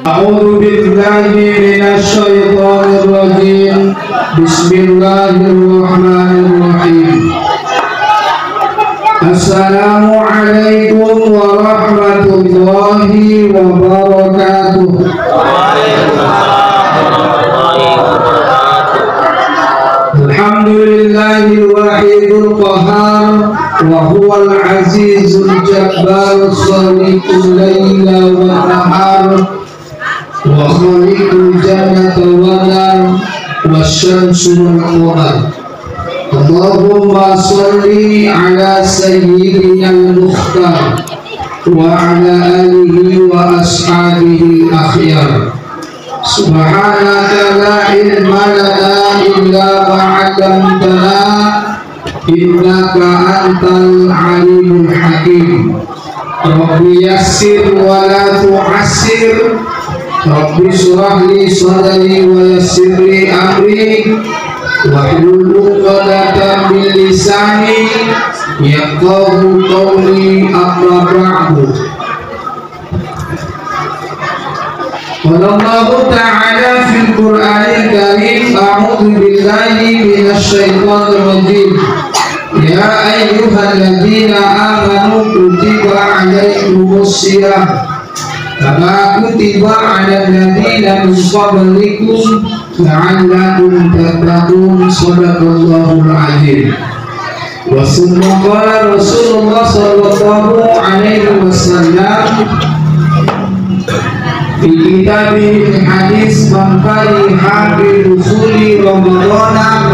A'udzu billahi minasy syaithanir rajim. Bismillahirrahmanirrahim. Assalamualaikum warahmatullahi wabarakatuh. Alhamdulillahil wahidul qahhar wa huwal azizul jabbar khaliqul laila wan nahar wa khaliqul jannati wan nar wasyamsi wal qamar. Allahumma sholli ala sayyidina al-mukhtar wa ala alihi wa ashabihi akhyar. Subhanaka la ilma lana illa ma 'allamtana innaka antal alimul hakim. Rabbi yassir wa la tu'assir. Rabbi shrah li sadri wa yassir li amri wahlul 'uqdatam min lisani yafqahu qawli. Amma ba'du. Qala Allahu ta'ala fil Qur'anil Karim, a'udzu billahi minasy syaithanir rajim. Ya ayyuhalladzina amanu kutiba 'alaikumus shiyam kama kutiba 'alal ladzina min qablikum la'allakum tattaqun. Shadaqallahul 'azim. Wa summa qala Rasulullah sallallahu alaihi wasallam fi kitabih hadis man fariha bi dusuli ramadana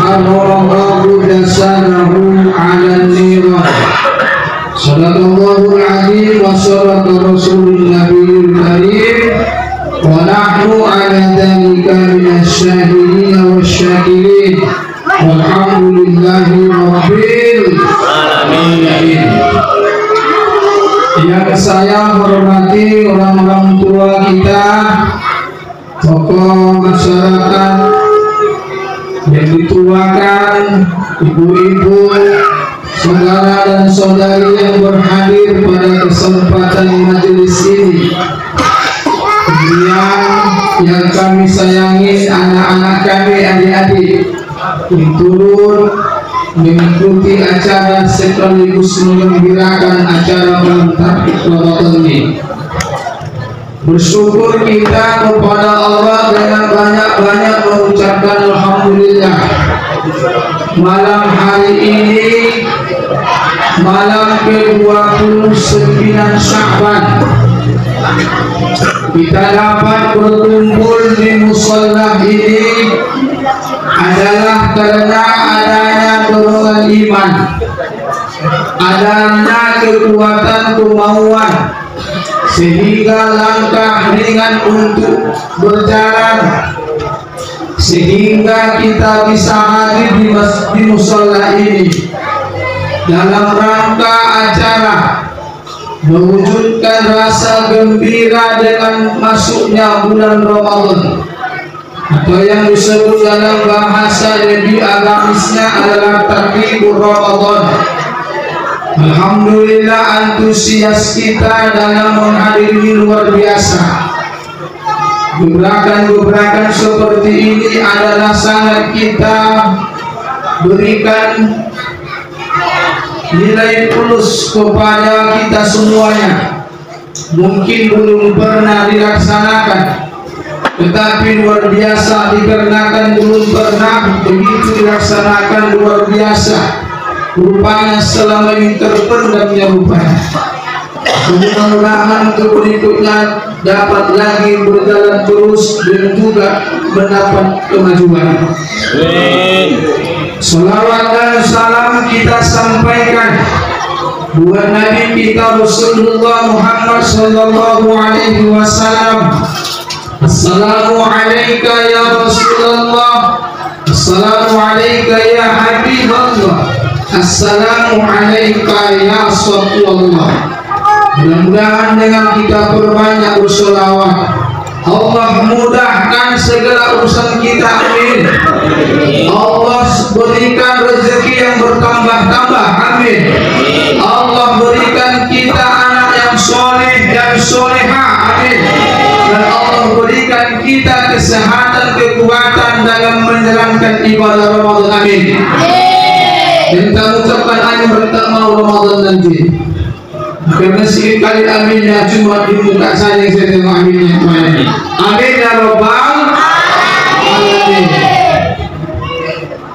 arrahu dasarahu 'ala niran. Shadaqallahul 'azim wa shadaqa rasulun nabiyil karim wa nahnu 'ala dzalika minasy syahidin wasyakirin walhamdulillahi rabbil alamin. Yang saya hormati orang-orang tua kita, tokoh masyarakat yang dituakan, ibu-ibu, saudara dan saudari yang berhadir pada kesempatan majelis ini. Kemudian yang kami sayangi anak-anak kami, adik-adik yang turun mengikuti acara sekaligus menggembirakan acara bulan Ramadan ini. Bersyukur kita kepada Allah dengan banyak-banyak mengucapkan alhamdulillah. Malam hari ini malam ke-29 Sya'ban kita dapat berkumpul di musalla ini adalah karena adanya dorongan iman, adanya kekuatan kemauan, sehingga langkah ringan untuk berjalan, sehingga kita bisa hadir di musalla ini dalam rangka acara mewujudkan rasa gembira dengan masuknya bulan Ramadan, atau yang disebut dalam bahasa lebih agamisnya adalah takribur Ramadan. Alhamdulillah, antusias kita dalam menghadiri luar biasa. Gebrakan-gebrakan seperti ini adalah sangat kita berikan nilai plus kepada kita semuanya. Mungkin belum pernah dilaksanakan, tetapi luar biasa dikarenakan belum pernah begitu dilaksanakan. Luar biasa rupanya selama ini terpendamnya rupanya. Mudah-mudahan untuk berikutnya dapat lagi berjalan terus dan juga mendapat kemajuan. Salawat dan salam kita sampaikan buat Nabi kita Rasulullah Muhammad sallallahu alaihi wasallam. Assalamu alayka ya Rasulullah, assalamu alayka ya Habibullah, assalamu alayka ya Rasulullah. Mudah-mudahan dengan kita perbanyak bersolawat, Allah mudahkan segala urusan kita, amin. Allah berikan rezeki yang bertambah-tambah, amin. Allah berikan kita anak yang soleh dan soleha, amin. kekuatan dalam menjalankan ibadah Ramadan. Amin. Dan kita ucapkan amin bertemu Ramadan nanti. Karena sedikit kali aminnya cuma di muka saya yang saya tengok aminnya. Amin ya Rabbal alamin.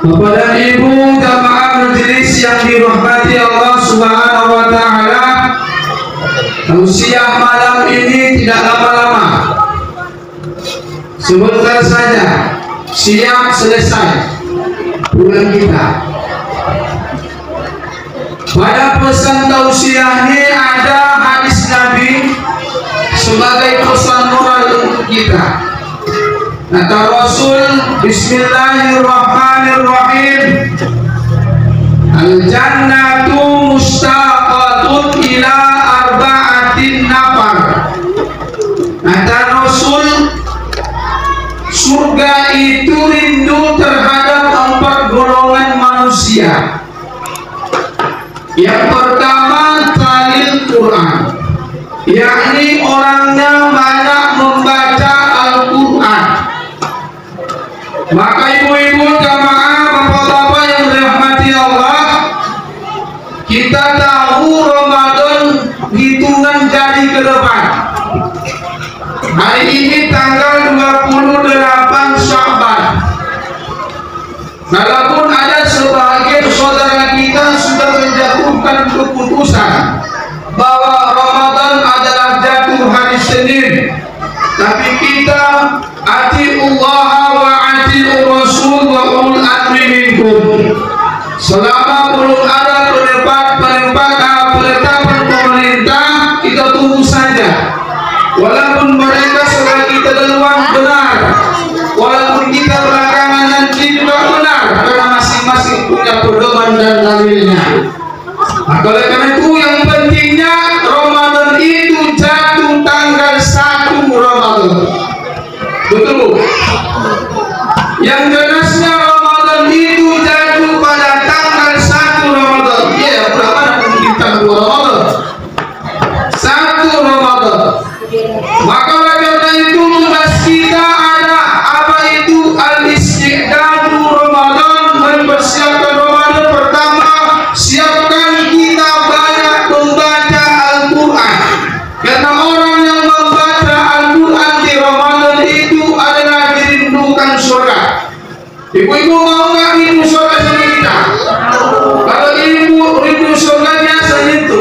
Bapak dan Ibu jamaah majelis yang dirahmati Allah Subhanahu wa taala, tausiah malam ini tidak lama-lama. Sebentar saja siap selesai bulan kita. Pada pesan tausiah ini ada hadis Nabi sebagai pesan moral untuk kita. Kata Rasul, Bismillahirrahmanirrahim, Al-jannatu mustaqatun ila arba'atin nafar. Kata Rasul, surga itu rindu terhadap 4 golongan manusia. Yang pertama, talil Quran, yakni orangnya banyak membaca Al-Quran. Maka ibu-ibu jamaah, bapak-bapak yang dirahmati Allah, kita tahu Ramadan hitungan jari ke depan. Hari ini tanggal 28 Sya'ban. Walaupun ada sebagian saudara kita sudah menjatuhkan keputusan bahwa Ramadan adalah jatuh hari Senin, tapi kita atiullah wa atiur Rasul wa ulul amri minkum. Selama belum ada penetapan pemerintah, kita tunggu saja. Walaupun mereka sudah kita duluan benar, walaupun kita belakangan nanti juga benar, karena masing-masing punya pedoman dan dalilnya. Nah, oleh karena itu yang pentingnya Ramadan itu jatuh tanggal 1 Ramadan. Betul. Yang jelasnya Ramadan itu jatuh pada tanggal 1 Ramadan. Ya, berapa kita Ramadan? 1 Ramadan. Maka karena itu tugas kita ada apa itu al-istiqdadu Ramadan, mempersiapkan Ramadan. Pertama, siapkan kita banyak membaca Al-Quran, karena orang yang membaca Al-Quran di Ramadan itu adalah dirindukan surga. Ibu-ibu mau nggak rindu surga sama kita? Kalau ibu rindu surga biasa itu,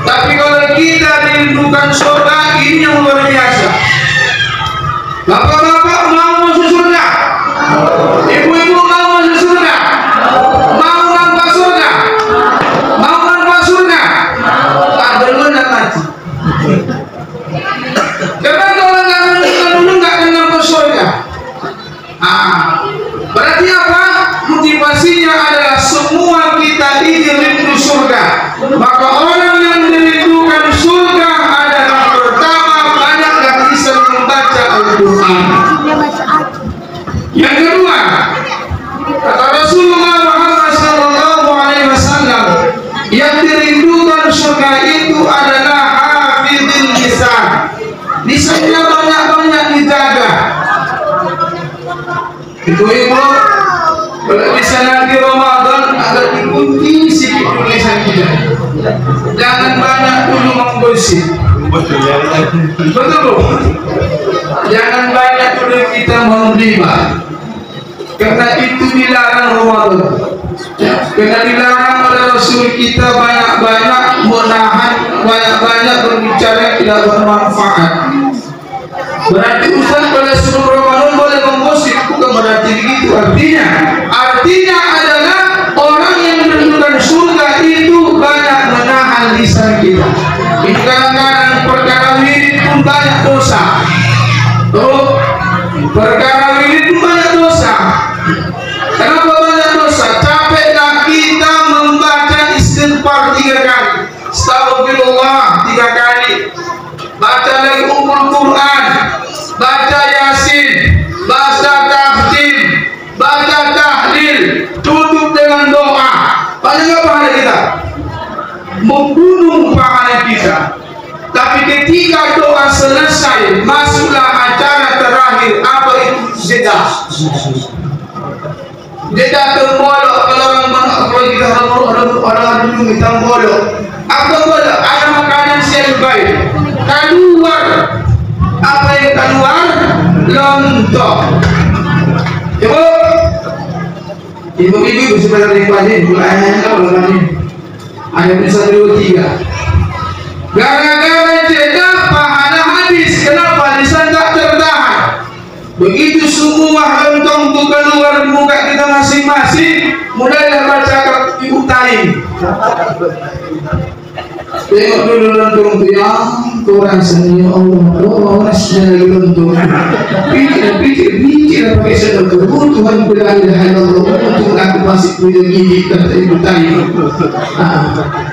tapi kalau kita dirindukan surga, ini yang luar biasa. Bapak-bapak mau masuk surga? Ibu-ibu mau masuk surga? Mau nampak surga? Mau nampak surga? Tak belum dan mati. Karena kalau nggak menentukan dulu nggak akan nampak surga. Berarti apa? Motivasinya adalah semua kita ini rindu surga. Maka orang yang merindukan surga adalah pertama banyaklah bisa membaca Al-Quran. Yang kedua, kata Rasulullah Muhammad SAW, yang dirindukan surga itu adalah hafidhil lisan. Lisannya banyak-banyak dijaga. Ibu-ibu, kalau bisa nanti Ramadan agar dikunci sedikit tulisan kita. Jangan banyak dulu menggosip. Betul. Jangan banyak dulu kita menghibah. Karena itu dilarang Ramadan. Karena dilarang oleh Rasul kita banyak-banyak menahan, banyak-banyak berbicara yang tidak bermanfaat. Berarti Ustaz pada sebelum Ramadan boleh menggosip, bukan berarti begitu. Artinya adalah orang yang merindukan surga itu banyak menahan lisan kita. Ini kadang-kadang perkara wirid pun banyak dosa. Perkara wirid pun banyak dosa. Kenapa banyak dosa? Capeklah kita membaca istighfar 3 kali, astagfirullah 3 kali, baca lagi Ummul Quran, baca Yasin, baca tahtim, baca tahlil, tutup dengan doa. Banyak pahala kita, membunuh pahala kita. Tapi ketika doa selesai, masuklah acara terakhir. terakhir. Apa itu zeda? Zeda tembolo. Kalau kita orang dulu kita tembolo. Apa tembolo? Ada makanan yang baik. Keluar. Apa yang keluar? Lontong. Ibu-ibu sebenarnya wajib bulannya kalau lagi ada bisa 2 3. Gara-gara jeda pahala habis. Kenapa? Lisan tak tertahan. Begitu semua lontong itu keluar muka kita masing-masing, mulailah baca ibu taim. Tengok dulu lontong itu yang kurang seni Allah. Oh, rasanya lagi lontong. Pikir pakai sedekah. Oh Tuhan bilang Allah. Untung aku masih punya gigi kata ibu taim.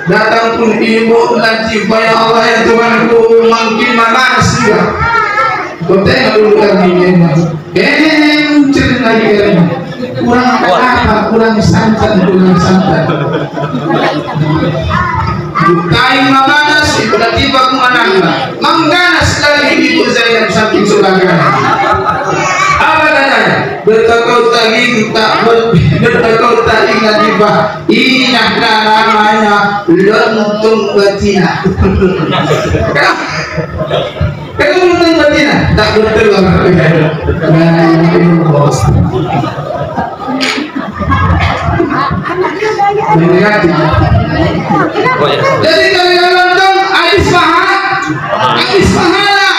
Datang pun ibu nanti banyak Allah ya Tuhanku makin manas juga. Kau tengok dulu kakinya. Muncul lagi kan. Kurang apa? Kurang santan. Bukai mamanas, tiba-tiba kumananglah. Mangganas lagi ibu saya yang saking sukakan. Apa katanya? Bertakau tadi tiba. Ingat namanya lontong betina. Kenapa lontong betina? Tak betul jadi kalau lontong habis pahala,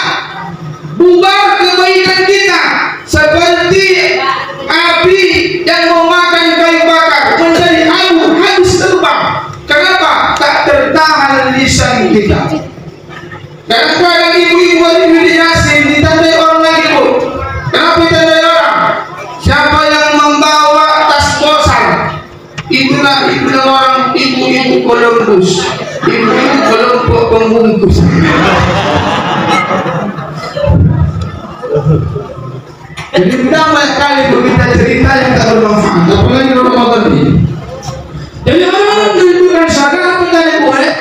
bubar kebaikan kita seperti api yang memakan kayu bakar menjadi abu habis terbang. Kenapa? Tak tertahan lisan kita. Kadang-kadang ibu-ibu di Yasin ditandai orang lagi bu. Kenapa ditandai orang? Siapa yang membawa tas bosan? Itulah orang ibu-ibu Columbus, ibu-ibu kelompok pembungkus. Jadi pertama kali berita cerita yang tak bermanfaat, apalagi Ramadan ini. Jadi orang menunjukkan sana apa tadi boleh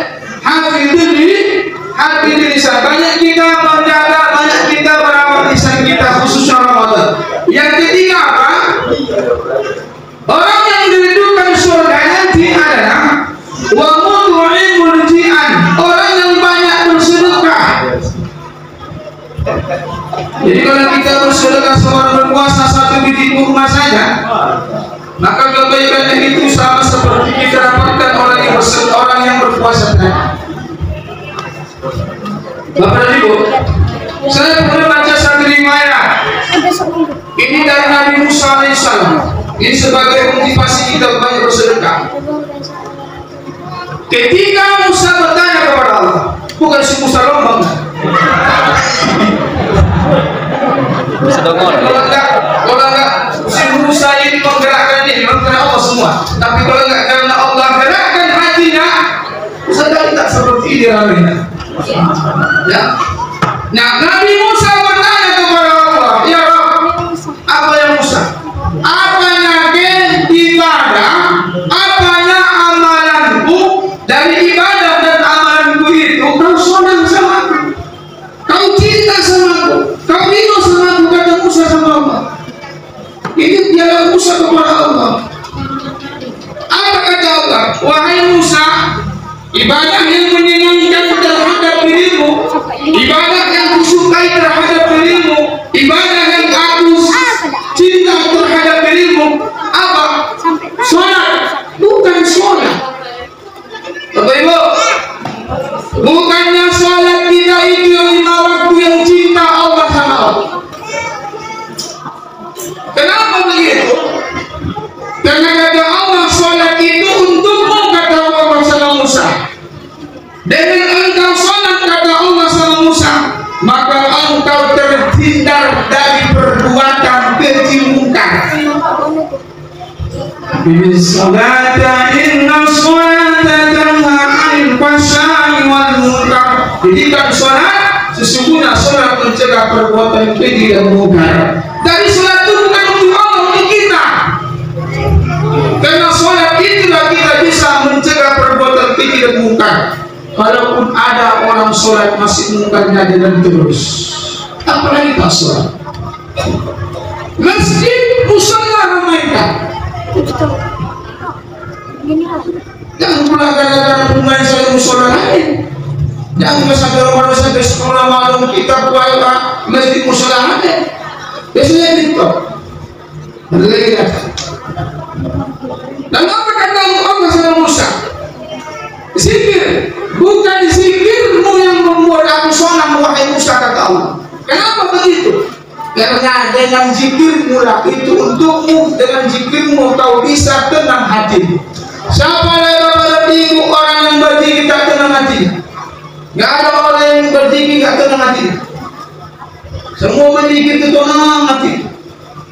hafidin lisan. Banyak kita menjaga, banyak kita merawat lisan kita khususnya Ramadan. Yang ketiga apa? Orang yang dirindukan surga nanti adalah wa mudhi'ul ji'an, orang yang banyak bersedekah. Jadi kalau kita bersedekah seorang berpuasa 1 biji kurma saja, maka kebaikan itu sama seperti kita dapatkan orang yang berpuasa tadi. Bapak dan Ibu, saya pernah baca satu riwayat. Ini dari Nabi Musa alaihissalam. Ini sebagai motivasi kita banyak bersedekah. Ketika Musa bertanya kepada Allah, bukan si Musa lombang. Kalau enggak si Musa ini menggerakkan diri, menggerakkan Allah semua. Tapi kalau enggak karena Allah gerakkan hatinya, Musa tak seperti ini ramainya. Ya. Nah, Nabi Musa bertanya kepada Allah, ya Rabb, apa yang Musa? Apanya ibadah, apanya amalanku? Dari ibadah dan amalanku itu kau senang sama aku, kau cinta sama aku, kau rindu sama aku, kata Musa sama Allah. Ini dialog Musa kepada Allah. Apa kata Allah? Wahai Musa, ibadah yang menyenangkan terhadap dirimu, ibadah yang kusukai terhadap dirimu, ibadah yang aku cinta terhadap dirimu, apa? Sholat, bukan sholat. Bapak Ibu, bukannya sholat kita itu yang 5 waktu yang cinta Allah sama Allah. Kenapa begitu? Karena kata Allah sholat itu untukmu, kata Allah sama Musa. Dengan engkau sholat, kata Allah sama Musa, maka engkau terhindar dari perbuatan keji mungkar. Bisalata inna sholata tanha 'anil fahsya'i wal munkar. Jadikan sholat, sesungguhnya sholat mencegah perbuatan keji dan mungkar. Dari sholat itu bukan untuk Allah, untuk kita. Karena sholat itulah kita bisa mencegah perbuatan keji dan mungkar. Walaupun ada orang sholat masih mungkarnya jalan terus, apalagi tak sholat. Masjid musala ramaikan. Jangan pula gara-gara pemain saya musala lain. Jangan sampai orang sampai sekolah malam kita puasa masjid musala lain. Biasanya itu. Ada lagi kan? Dan apa kata Allah sama Musa? Zikir, bukan zikirmu yang membuat aku sonam wahai Musa, kata Allah. Kenapa begitu? Karena dengan zikirmu lah itu untukmu, dengan zikirmu kau bisa tenang hati. Siapa yang berzikir orang yang berzikir tak tenang hati? Gak ada orang yang berzikir tak tenang hati. Semua berzikir itu tenang hati.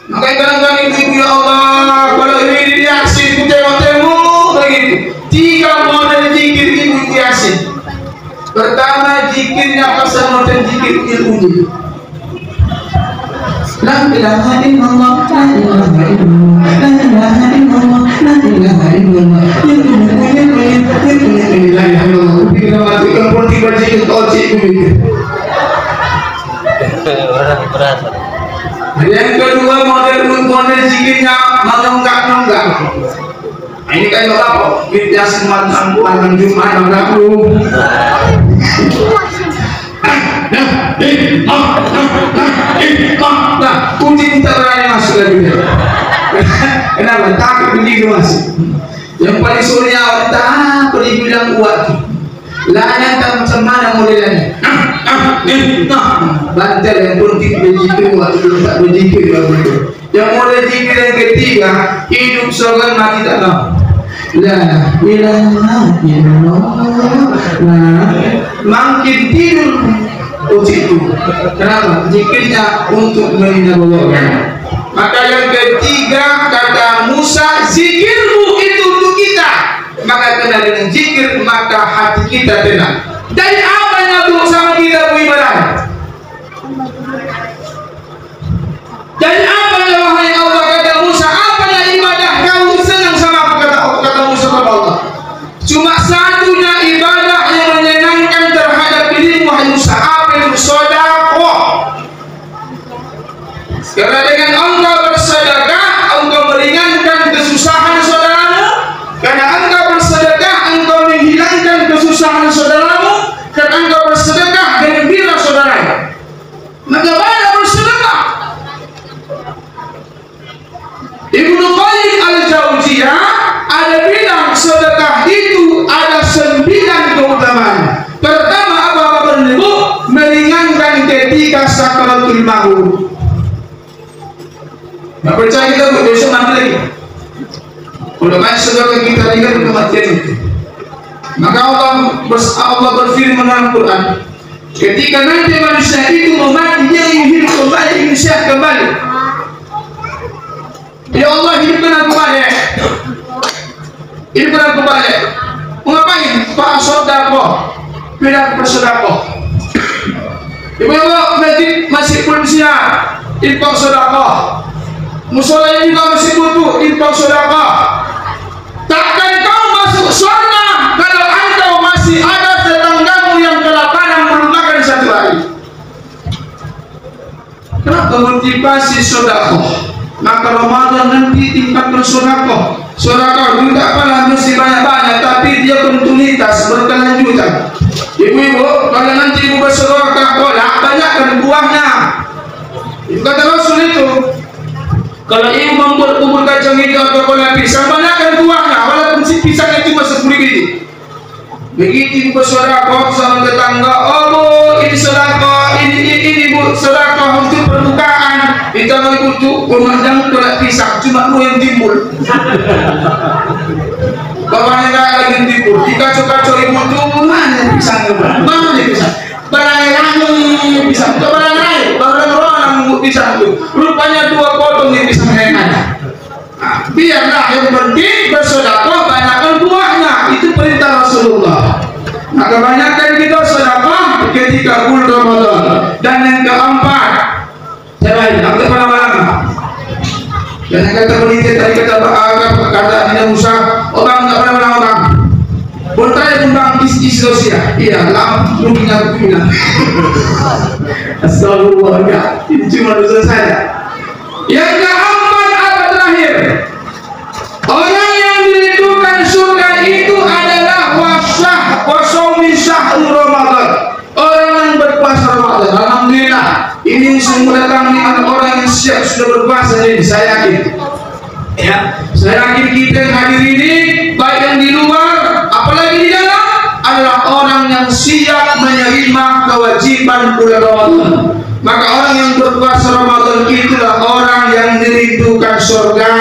Makanya kadang-kadang ibu-ibu, ya Allah, kalau ini diaksi ku tengok-tengok begitu. 3 model zikir ibu-ibu Yasin. Pertama zikirnya pasal model zikir ilmu. La ilaha illallah, la ilaha illallah, la ilaha illallah, la ilaha illallah. La ilaha illallah. Bila mati kalau tiba zikir toci begitu. Yang kedua model zikirnya menunggak-nunggak. Ini kayak apa? Kita semacam malam Jumat aku. Nah, kucing terlalu masuk lagi. Kenapa? Takut begitu masuk. Yang paling suruhnya wanita, pergi bilang kuat. Lanya tak macam mana modelnya. Bantal yang penting begitu, waktu tak begitu. Yang model zikir yang ketiga, hidup seorang mati tak tahu. La ilaha illallah. Makin tidur itu. Kenapa? Zikirnya untuk meninabawakan. Maka yang ketiga kata Musa, zikirmu itu untuk kita. Maka kena dengan zikir, maka hati kita tenang. Dari apa yang aku sama kita beribadah? Dari apa yang wahai Allah, kata Musa, apa yang ibadah kamu senang sama aku, kata Musa kepada Allah. Cuma satunya ibadah yang menyenangkan terhadap dirimu wahai Musa. Apa itu? Sedekah. Karena dengan engkau bersedekah, engkau meringankan kesusahan saudaramu. Karena engkau bersedekah, engkau menghilangkan kesusahan saudaramu. Karena engkau bersedekah, gembira saudara. Maka banyak bersedekah. Ibnu Qayyim al-Jauziyah ada bilang sedekah itu ada 9 keutamaan. Pertama, apa perlu? Meringankan ketika sakaratul maut. Nggak percaya kita besok mati lagi. Kalau main sedekah kita ingat kematian itu. Maka Allah berfirman dalam Quran, ketika nanti manusia itu mau mati, dia ingin hidup kembali, ingin sehat kembali. Ya Allah, hidupkan aku balik. Hidupkan aku balik. Mau ngapain? Pak sodako. Pindah ke sodako. Ibu-ibu masih belum siap. Infak sodako. Musola ini juga masih butuh infak sodako. Takkan kau masuk surga kalau engkau masih ada tetanggamu yang kelaparan belum makan 1 hari. Kenapa motivasi sodako? Maka Ramadan nanti tingkatkan sodako. Sodako tidak apalah mesti banyak-banyak, tapi dia kontinuitas berkelanjutan. Ibu-ibu, kalau nanti ibu bersedekah kolak, banyakkan buahnya. Itu kata Rasul itu. Kalau ibu membuat bubur kacang hijau atau kolak pisang, banyakkan buahnya, walaupun si pisangnya cuma 10 biji. Begitu ibu bersedekah sama tetangga, oh bu, ini sedekah, ini bu sedekah untuk perbukaan. Kita mau butuh pemandang kolak pisang, cuma lu yang timbul. Bapaknya nggak lagi timbul. Dikacau-kacau ibu tuh mana pisangnya? Mana pisang? Barang lain pisang, itu barang lain, barang orang pisang itu. Rupanya 2 potong di pisang yang ada. Biarlah yang penting bersedekah, banyakkan buahnya. Itu perintah Rasulullah. Maka banyakkan kita sedekah ketika bulan Ramadan. Dan yang keempat, aku pernah malam. Dan yang kata peneliti tadi kata Nabi Musa, orang tak pernah malam orang. Bertanya tentang isi sosial. Iya, lampu punya. Astagfirullah, ini cuma dosa saya. Yang keempat, apa terakhir? Orang yang dirindukan surga itu adalah wasaumi syahrul Ramadan. Orang yang berpuasa Ramadan. Alhamdulillah, ini semua datang di orang yang siap sudah berpuasa. Jadi saya yakin, ya, saya yakin kita yang hadir ini, baik yang di luar, apalagi di dalam, adalah orang yang siap menerima kewajiban bulan Ramadan. Maka orang yang berpuasa Ramadan itulah orang yang dirindukan surga.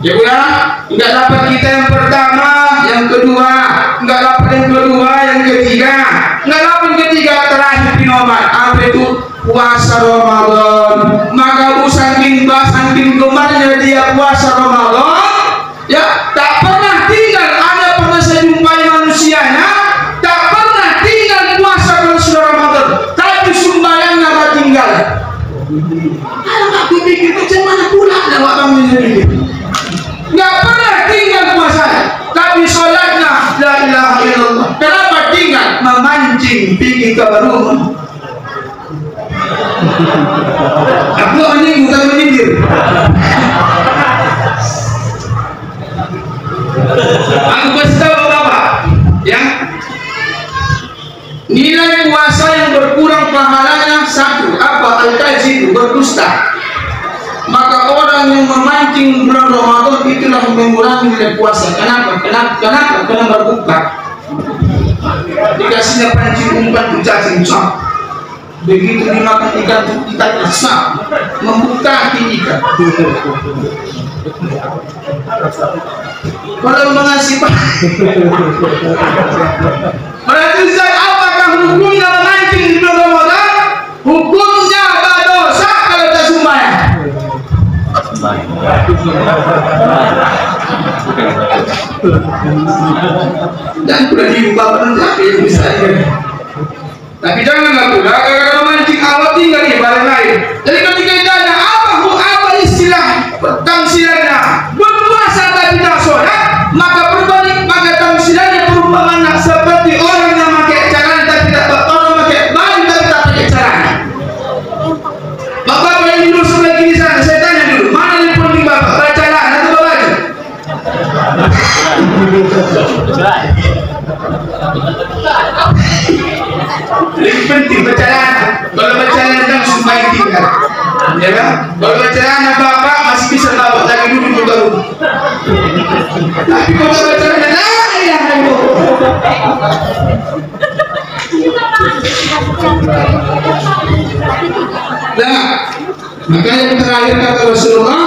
Ya udah, nggak dapat kita yang pertama, yang kedua, nggak dapat yang kedua, yang ketiga, nggak dapat yang ketiga, terakhir pinoman. Apa itu? Puasa Ramadan. Maka saking gemarnya dia puasa Ramadan, ya tak pernah tinggal. Ada pernah saya jumpai manusianya tak pernah tinggal puasa kalau sudah Ramadan, tapi sumbayangnya tak tinggal. Kalau aku pikir macam mana pula ada orang ini. Nggak pernah tinggal puasa, tapi sholatnya la ilaha illallah. Kenapa tinggal? Memancing pergi ke rumah. Aku ini bukan menyindir. Aku kasih tahu apa? Ya, nilai puasa yang berkurang pahalanya satu, apa? Al-kadzib, berdusta. Maka orang yang memancing bulan Ramadan itulah mengurangi nilai puasa. Kenapa? Karena berbuka. Dikasihnya pancing umpan cacing cak. Begitu dimakan ikan sah, membuka ikan. Kalau mengasih berarti apakah hukumnya memancing di bulan Ramadan? Hukumnya berdosa kalau tak sembahyang. Dan sudah diubah menjadi bisa. Tapi janganlah pula kalau mancing Allah tinggal di barang lain. Jadi ketika ditanya apa istilah tangsilannya berpuasa tapi tak sholat, maka berbalik, maka tangsilannya perumpamaan seperti orang yang pakai celana tapi tak pakai baju tapi tak pakai celana. Bapak yang duduk sebelah kiri sana, saya tanya dulu, mana yang penting bapak, bercelana atau berbaju? Lebih penting bercelana. Kalau bercelana kan supaya tinggal, ya kan? Kalau bercelana bapak masih bisa bapak lagi duduk baru. Tapi kalau bercelana maka yang terakhir kata Rasulullah,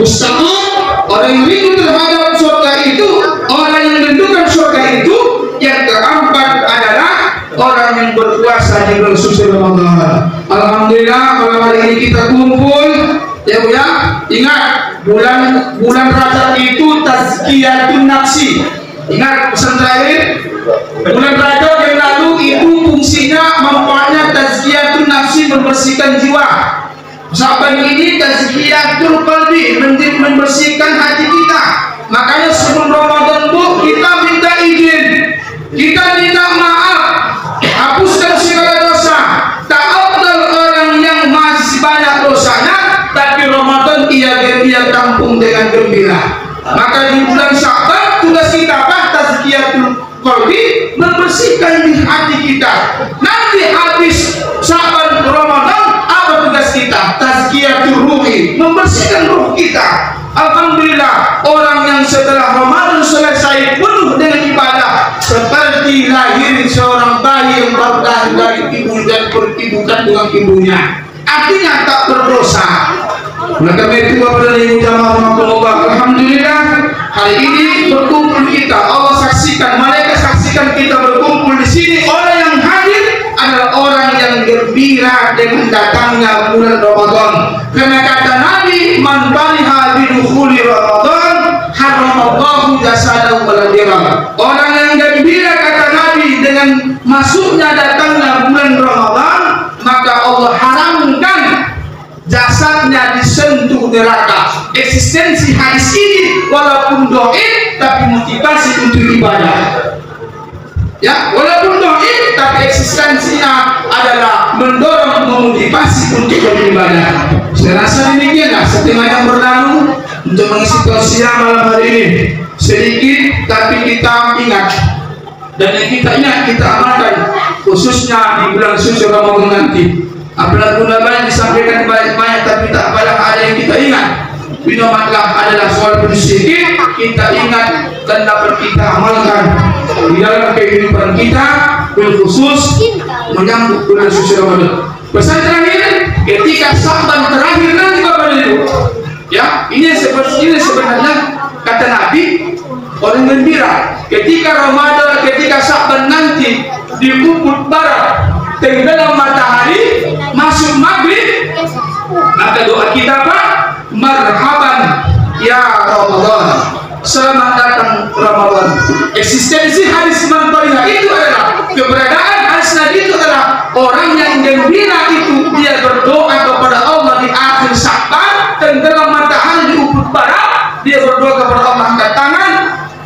Ustaz, orang yang rindu terhadap surga itu, orang yang rindukan surga itu, yang keempat adalah orang yang berpuasa di bulan suci Ramadan. Alhamdulillah, malam hari ini kita kumpul, ya Bu ya. Ingat, bulan Rajab itu tazkiyatun nafsi. Ingat pesan terakhir, bulan Rajab yang lalu itu fungsinya, manfaatnya tazkiyatun nafsi, membersihkan jiwa. Sahabat ini tazkiyatul qalbi, membersihkan hati kita. Makanya sebelum Ramadan Bu, kita minta izin, kita minta maaf, hapuskan segala dosa. Tak afdal orang yang masih banyak dosanya, tapi Ramadan ia tampung dengan gembira. Maka di bulan Sya'ban tugas kita apa? Tazkiyatul qalbi, membersihkan di hati kita. Nanti habis Sya'ban Ramadan, apa tugas kita? Tazkiyatul ruhi, membersihkan ruh kita. Alhamdulillah, orang yang setelah Ramadan selesai penuh dengan ibadah seperti lahir seorang bayi yang baru lahir dari ibu dan beribu kandungan ibunya, artinya tak berdosa. Maka itu pada ibu jamaah, alhamdulillah hari ini berkumpul kita, Allah saksikan, malaikat saksikan kita berkumpul di sini. Orang yang hadir adalah orang yang gembira dengan datangnya bulan Ramadan. Karena kata Nabi, man baliha bidukhuli Ramadan haramallahu jasadahu wal dirham. Orang yang gembira kata Nabi dengan masuknya datangnya bulan Ramadan, maka Allah haramkan jasadnya disentuh neraka. Eksistensi hadis ini walaupun dhaif tapi motivasi untuk ibadah. Ya, walaupun dhaif tapi eksistensinya adalah mendorong, memotivasi untuk beribadah. Saya rasa demikianlah setengah yang berlalu untuk mengisi tausiah malam hari ini. Sedikit tapi kita ingat, dan yang kita ingat kita amalkan, khususnya di bulan suci Ramadan nanti. Apabila guna banyak disampaikan banyak tapi tak banyak ada yang kita ingat. Binamatlah adalah walaupun sedikit kita ingat dan dapat kita amalkan di dalam kehidupan kita, bil khusus menyambut bulan suci Ramadan. Pesan terakhir, ketika Sa'ban terakhir nanti Bapak Ibu, ya ini sebenarnya kata Nabi orang gembira ketika Ramadan, ketika Sa'ban nanti di ufuk barat tenggelam matahari masuk maghrib, maka doa kita apa? Marhaban ya Ramadan, selamat datang Ramadan. Eksistensi hadis Imam Tariqah itu adalah keberadaan hadis Nabi itu adalah orang yang gembira itu dia berdoa kepada Allah di akhir Sya'ban tenggelam matahari di ufuk barat, dia berdoa kepada Allah angkat tangan,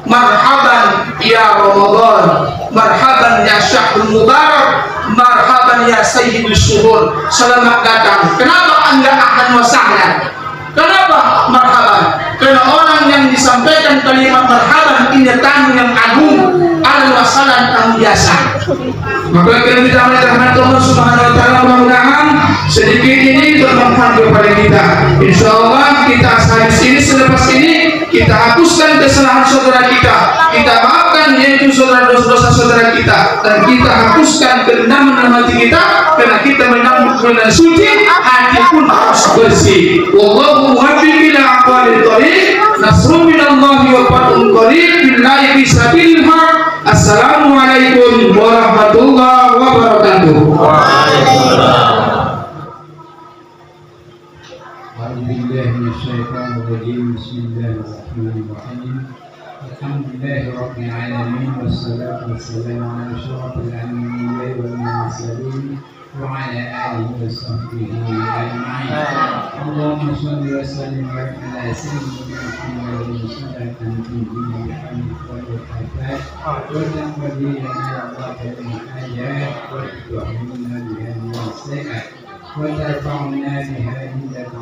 marhaban ya Ramadan, marhaban ya syahrul mubarak, marhaban ya sayyidus syuhur, selamat datang. Kenapa anda akan wasahlan? Kenapa marhaban? Karena orang yang disampaikan kalimat marhaban ini tamu yang agung, al wasalan tamu biasa. Maka kita minta Allah Subhanahu wa taala, mudah-mudahan sedikit ini bermanfaat kepada kita. Insyaallah kita habis ini, selepas ini kita hapuskan kesalahan saudara kita, kita maafkan yaitu dosa-dosa saudara kita, dan kita hapuskan kerendaman dalam hati kita karena kita menyambut bulan suci, hati pun harus bersih. Wallahu muwaffiq ila aqwamit thoriq, nasrun minallahi wa fathun qarib, billahi fi sabilillah. Assalamualaikum warahmatullahi wabarakatuh. Bismillahirrahmanirrahim. Alhamdulillahi rabbil alamin, wassalatu wassalamu ala asyrafil anbiya'i wal mursalin wa ala alihi wa sahbihi ajma'in. Allahumma shalli wa sallim ala sayyidina Muhammadin salatan tu'minu bihamdika wa ta'ala wa tanqadi lana Allah bil ayat wa tu'minuna biha as-sayyi'at wa tarfa'una biha indaka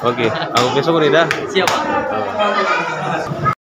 Oke, aku besok udah dah. Siap, Pak.